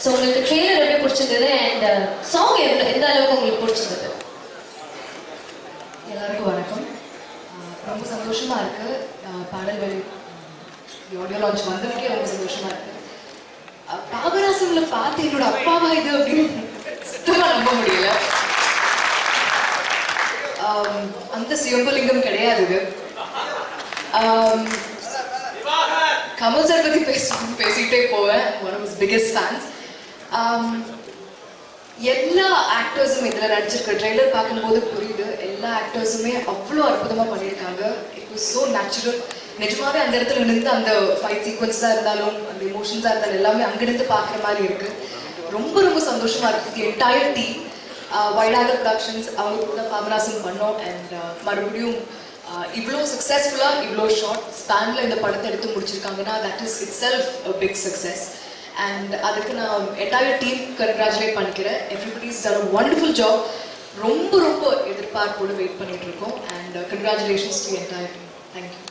So உங்களுக்கு trailer எப்படி பிடிச்சிருந்தது அண்ட் சாங் எந்த அளவுக்கு உங்களுக்கு பிடிச்சிருந்தது? எல்லாருக்கும் வணக்கம். ரொம்ப சந்தோஷமா இருக்கு. பாடல்கள் ஆடியோ லான்ச் வந்ததுக்கே ரொம்ப சந்தோஷமா இருக்கு. பாபநாசம்ல பார்த்து என்னோட அப்பாவா இது அப்படின்னு சுத்தமா நம்ப முடியல. அந்த சிவம்பலிங்கம் கிடையாது இது. கமல் சார் பத்தி பேசிக்கிட்டே போவேன். One of his biggest fans. எல்லா ஆக்டர்ஸும் இதில் நடிச்சிருக்க ட்ரெய்லர் பார்க்கும்போது புரியுது. எல்லா ஆக்டர்ஸுமே அவ்வளோ அற்புதமாக பண்ணியிருக்காங்க. It was so natural. நிஜமாவே அந்த இடத்துல நின்று அந்த ஃபைட் சீக்வன்ஸாக இருந்தாலும் அந்த எமோஷன்ஸாக இருந்தாலும் எல்லாமே அங்கிருந்து பார்க்குற மாதிரி இருக்குது. ரொம்ப ரொம்ப சந்தோஷமாக இருக்குது. என்டையர் டீம் வைடாக ப்ரொடக்ஷன்ஸ் அவங்க கூட பாபநாசம் பண்ணோம். அண்ட் மறுபடியும் இவ்வளோ சக்ஸஸ்ஃபுல்லாக இவ்வளோ ஷார்ட் ஸ்பேனில் இந்த படத்தை எடுத்து முடிச்சிருக்காங்கன்னா that is itself a big success. And அதுக்கு நான் என்டையர் டீம் கங்க்ராச்சுலேட் பண்ணிக்கிறேன். Everybody's done a wonderful job. ரொம்ப ரொம்ப எதிர்பார்ப்போடு வெயிட் பண்ணிட்டு இருக்கோம். And congratulations to entire team. Thank you.